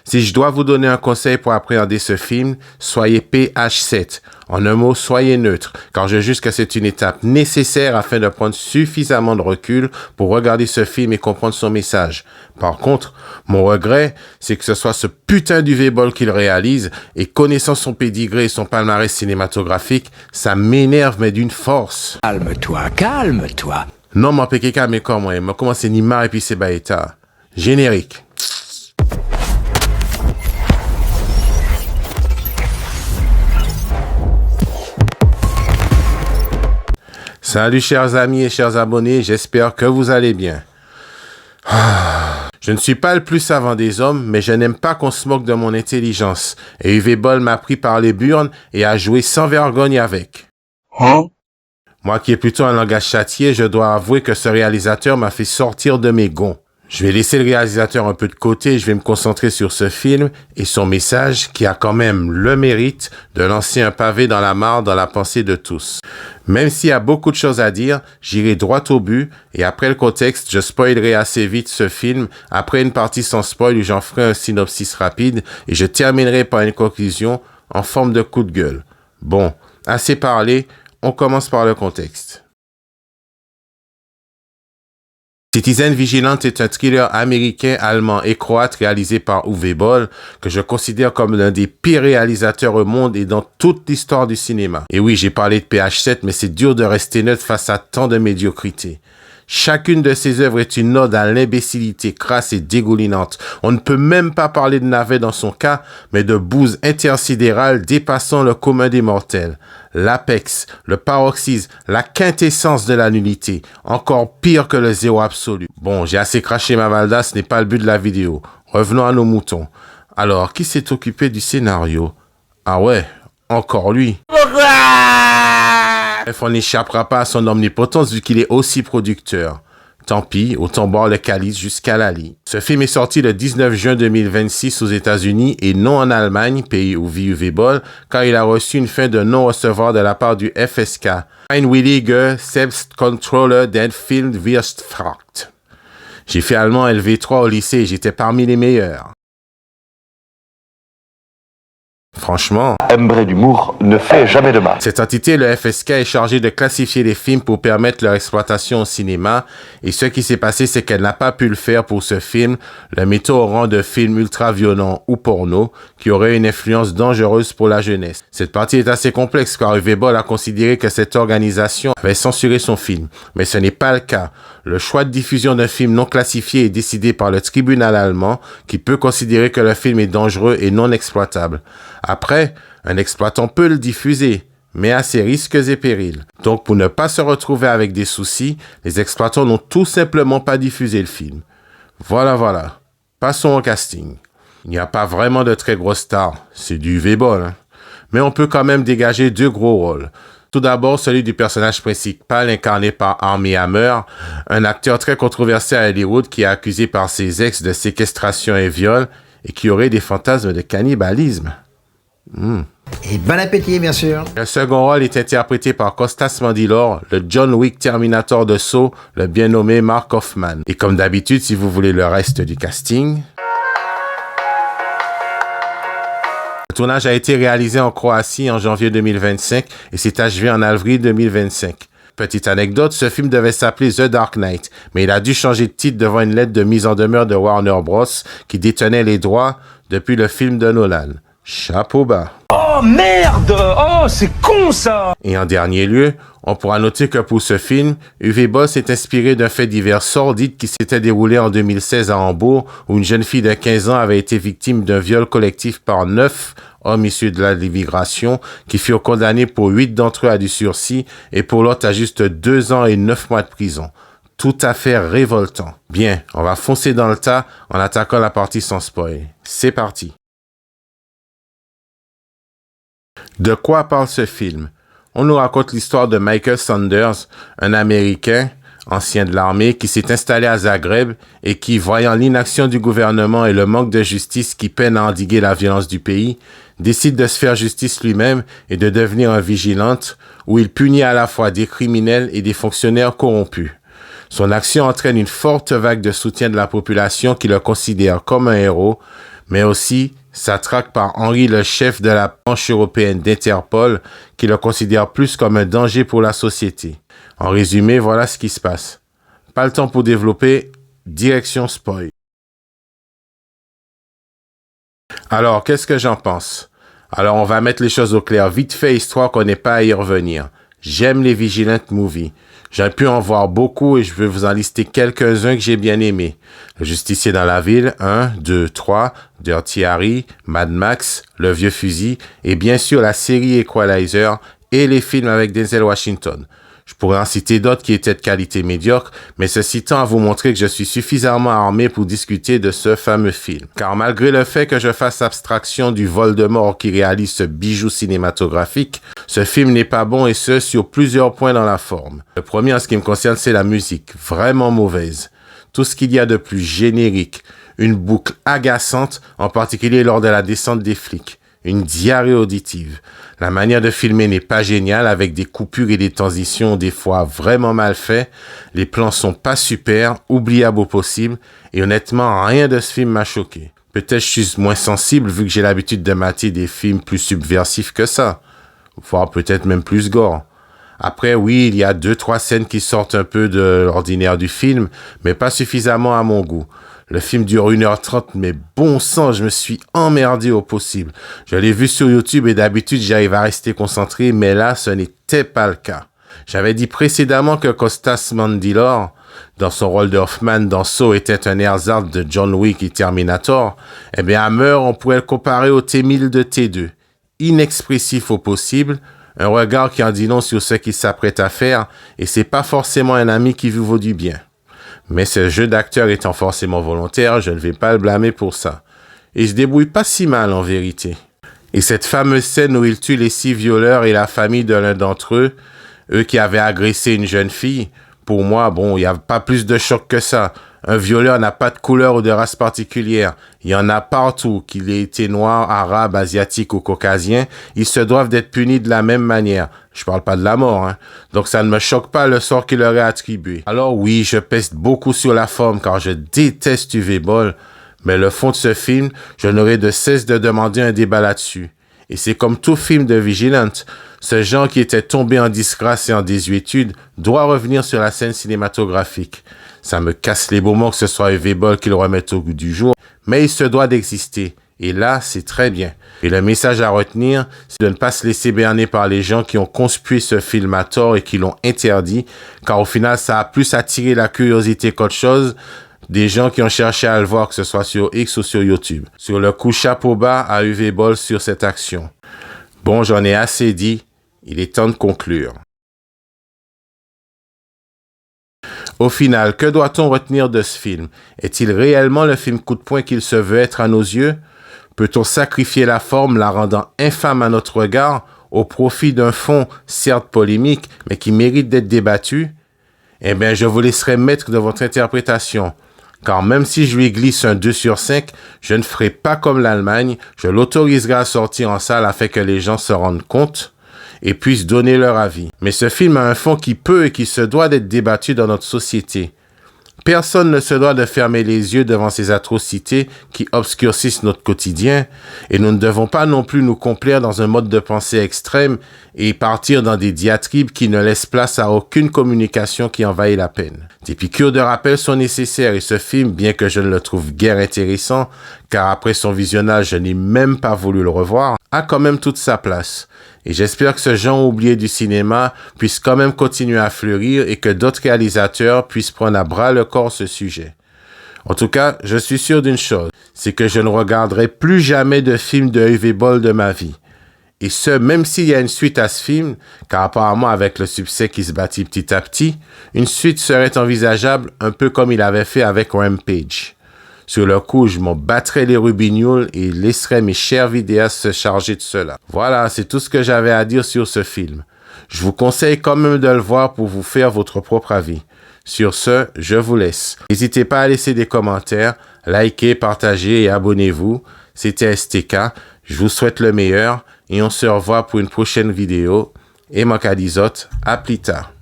Si je dois vous donner un conseil pour appréhender ce film, soyez PH7. En un mot, soyez neutre, car je juge que c'est une étape nécessaire afin de prendre suffisamment de recul pour regarder ce film et comprendre son message. Par contre, mon regret, c'est que ce soit ce putain d'UV-Ball qu'il réalise, et connaissant son pédigré et son palmarès cinématographique, ça m'énerve mais d'une force. Calme-toi, calme-toi. Non, mon péké calme comme moi, m'a commencé Nima et puis c'est Baeta. Générique. Salut chers amis et chers abonnés, j'espère que vous allez bien. Je ne suis pas le plus savant des hommes, mais je n'aime pas qu'on se moque de mon intelligence. Et UV-Ball m'a pris par les burnes et a joué sans vergogne avec. Moi qui ai plutôt un langage châtié, je dois avouer que ce réalisateur m'a fait sortir de mes gonds. Je vais laisser le réalisateur un peu de côté et je vais me concentrer sur ce film et son message qui a quand même le mérite de lancer un pavé dans la mare dans la pensée de tous. Même s'il y a beaucoup de choses à dire, j'irai droit au but et après le contexte, je spoilerai assez vite ce film après une partie sans spoil où j'en ferai un synopsis rapide et je terminerai par une conclusion en forme de coup de gueule. Bon, assez parlé, on commence par le contexte. Citizen Vigilante est un thriller américain, allemand et croate réalisé par UV-Ball que je considère comme l'un des pires réalisateurs au monde et dans toute l'histoire du cinéma. Et oui, j'ai parlé de PH7, mais c'est dur de rester neutre face à tant de médiocrité. Chacune de ses œuvres est une ode à l'imbécilité crasse et dégoulinante. On ne peut même pas parler de navet dans son cas, mais de bouse intersidérale dépassant le commun des mortels. L'apex, le paroxysme, la quintessence de la nullité. Encore pire que le zéro absolu. Bon, j'ai assez craché ma valda, ce n'est pas le but de la vidéo. Revenons à nos moutons. Alors, qui s'est occupé du scénario? Ah ouais, encore lui. Bref, on n'échappera pas à son omnipotence vu qu'il est aussi producteur. Tant pis, autant boire le calice jusqu'à la lie. Ce film est sorti le 19 juin 2026 aux États-Unis et non en Allemagne, pays où vit UV-Ball, car il a reçu une fin de non-recevoir de la part du FSK. Einwillige Selbstkontrolle den Filmwirtschaft. J'ai fait allemand LV3 au lycée et j'étais parmi les meilleurs. Franchement, Embré d'humour ne fait jamais de mal. Cette entité, le FSK, est chargée de classifier les films pour permettre leur exploitation au cinéma. Et ce qui s'est passé, c'est qu'elle n'a pas pu le faire pour ce film, le mettant au rang de film ultra-violent ou porno, qui aurait une influence dangereuse pour la jeunesse. Cette partie est assez complexe car UV-Ball a considéré que cette organisation avait censuré son film. Mais ce n'est pas le cas. Le choix de diffusion d'un film non classifié est décidé par le tribunal allemand, qui peut considérer que le film est dangereux et non exploitable. Après, un exploitant peut le diffuser, mais à ses risques et périls. Donc, pour ne pas se retrouver avec des soucis, les exploitants n'ont tout simplement pas diffusé le film. Voilà. Passons au casting. Il n'y a pas vraiment de très grosses stars, c'est du UV-Ball, hein. Mais on peut quand même dégager deux gros rôles. Tout d'abord, celui du personnage principal incarné par Armie Hammer, un acteur très controversé à Hollywood qui est accusé par ses ex de séquestration et viol et qui aurait des fantasmes de cannibalisme. Et bon appétit, bien sûr. Le second rôle est interprété par Kostas Mandylor, le John Wick Terminator de Saw, le bien nommé Mark Hoffman. Et comme d'habitude, si vous voulez le reste du casting... Le tournage a été réalisé en Croatie en janvier 2025 et s'est achevé en avril 2025. Petite anecdote, ce film devait s'appeler The Dark Knight, mais il a dû changer de titre devant une lettre de mise en demeure de Warner Bros. Qui détenait les droits depuis le film de Nolan. Chapeau bas. Oh merde! Oh, c'est con ça! Et en dernier lieu, on pourra noter que pour ce film, UV-Ball s'est inspiré d'un fait divers sordide qui s'était déroulé en 2016 à Hambourg, où une jeune fille de 15 ans avait été victime d'un viol collectif par 9 hommes issus de l'immigration, qui furent condamnés pour 8 d'entre eux à du sursis et pour l'autre à juste 2 ans et 9 mois de prison. Tout à fait révoltant. Bien, on va foncer dans le tas en attaquant la partie sans spoil. C'est parti. De quoi parle ce film? On nous raconte l'histoire de Michael Sanders, un Américain, ancien de l'armée, qui s'est installé à Zagreb et qui, voyant l'inaction du gouvernement et le manque de justice qui peine à endiguer la violence du pays, décide de se faire justice lui-même et de devenir un vigilante où il punit à la fois des criminels et des fonctionnaires corrompus. Son action entraîne une forte vague de soutien de la population qui le considère comme un héros, mais aussi sa traque par Henry, le chef de la branche européenne d'Interpol, qui le considère plus comme un danger pour la société. En résumé, voilà ce qui se passe. Pas le temps pour développer, direction spoil. Alors, qu'est-ce que j'en pense? Alors, on va mettre les choses au clair vite fait, histoire qu'on n'ait pas à y revenir. J'aime les Vigilant Movies. J'ai pu en voir beaucoup et je vais vous en lister quelques-uns que j'ai bien aimés. Le Justicier dans la ville, 1, 2, 3, Dirty Harry, Mad Max, Le Vieux Fusil et bien sûr la série Equalizer et les films avec Denzel Washington. Je pourrais en citer d'autres qui étaient de qualité médiocre, mais ceci tend à vous montrer que je suis suffisamment armé pour discuter de ce fameux film. Car malgré le fait que je fasse abstraction du Voldemort qui réalise ce bijou cinématographique, ce film n'est pas bon et ce, sur plusieurs points dans la forme. Le premier en ce qui me concerne, c'est la musique, vraiment mauvaise. Tout ce qu'il y a de plus générique, une boucle agaçante, en particulier lors de la descente des flics. Une diarrhée auditive. La manière de filmer n'est pas géniale, avec des coupures et des transitions des fois vraiment mal faits. Les plans sont pas super, oubliables au possible, et honnêtement, rien de ce film m'a choqué. Peut-être je suis moins sensible vu que j'ai l'habitude de mater des films plus subversifs que ça. Voire peut-être même plus gore. Après, oui, il y a 2-3 scènes qui sortent un peu de l'ordinaire du film, mais pas suffisamment à mon goût. Le film dure 1h30, mais bon sang, je me suis emmerdé au possible. Je l'ai vu sur YouTube et d'habitude, j'arrive à rester concentré, mais là, ce n'était pas le cas. J'avais dit précédemment que Costas Mandylor, dans son rôle de Hoffman dans Saw, était un ersatz de John Wick et Terminator. Eh bien, Hammer, on pourrait le comparer au T-1000 de T2. Inexpressif au possible, un regard qui en dit long sur ce qu'il s'apprête à faire, et c'est pas forcément un ami qui vous vaut du bien. Mais ce jeu d'acteur étant forcément volontaire, je ne vais pas le blâmer pour ça. Il se débrouille pas si mal en vérité. Et cette fameuse scène où il tue les 6 violeurs et la famille de l'un d'entre eux qui avaient agressé une jeune fille, pour moi, bon, il n'y a pas plus de choc que ça. Un violeur n'a pas de couleur ou de race particulière. Il y en a partout, qu'il ait été noir, arabe, asiatique ou caucasien. Ils se doivent d'être punis de la même manière. Je parle pas de la mort, hein. Donc ça ne me choque pas le sort qu'il leur est attribué. Alors oui, je peste beaucoup sur la forme car je déteste UV Ball. Mais le fond de ce film, je n'aurai de cesse de demander un débat là-dessus. Et c'est comme tout film de Vigilante. Ce genre qui était tombé en disgrâce et en désuétude doit revenir sur la scène cinématographique. Ça me casse les beaux mots que ce soit UV Ball qui le remette au goût du jour, mais il se doit d'exister. Et là, c'est très bien. Et le message à retenir, c'est de ne pas se laisser berner par les gens qui ont conspué ce film à tort et qui l'ont interdit, car au final, ça a plus attiré la curiosité qu'autre chose des gens qui ont cherché à le voir, que ce soit sur X ou sur YouTube. Sur le coup, chapeau bas à UV Ball sur cette action. Bon, j'en ai assez dit. Il est temps de conclure. Au final, que doit-on retenir de ce film? Est-il réellement le film coup de poing qu'il se veut être à nos yeux? Peut-on sacrifier la forme, la rendant infâme à notre regard, au profit d'un fond, certes polémique, mais qui mérite d'être débattu? Eh bien, je vous laisserai maître de votre interprétation. Car même si je lui glisse un 2 sur 5, je ne ferai pas comme l'Allemagne, je l'autoriserai à sortir en salle afin que les gens se rendent compte et puissent donner leur avis. Mais ce film a un fond qui peut et qui se doit d'être débattu dans notre société. Personne ne se doit de fermer les yeux devant ces atrocités qui obscurcissent notre quotidien, et nous ne devons pas non plus nous complaire dans un mode de pensée extrême et partir dans des diatribes qui ne laissent place à aucune communication qui en vaille la peine. Des piqûres de rappel sont nécessaires et ce film, bien que je ne le trouve guère intéressant, car après son visionnage je n'ai même pas voulu le revoir, a quand même toute sa place. Et j'espère que ce genre oublié du cinéma puisse quand même continuer à fleurir et que d'autres réalisateurs puissent prendre à bras le corps ce sujet. En tout cas, je suis sûr d'une chose, c'est que je ne regarderai plus jamais de film de UV Ball de ma vie. Et ce, même s'il y a une suite à ce film, car apparemment avec le succès qui se bâtit petit à petit, une suite serait envisageable un peu comme il avait fait avec Rampage. Sur le coup, je m'en battrais les rubignoles et laisserais mes chers vidéastes se charger de cela. Voilà, c'est tout ce que j'avais à dire sur ce film. Je vous conseille quand même de le voir pour vous faire votre propre avis. Sur ce, je vous laisse. N'hésitez pas à laisser des commentaires, likez, partagez et abonnez-vous. C'était STK, je vous souhaite le meilleur et on se revoit pour une prochaine vidéo. Et Makadizot, à plus tard.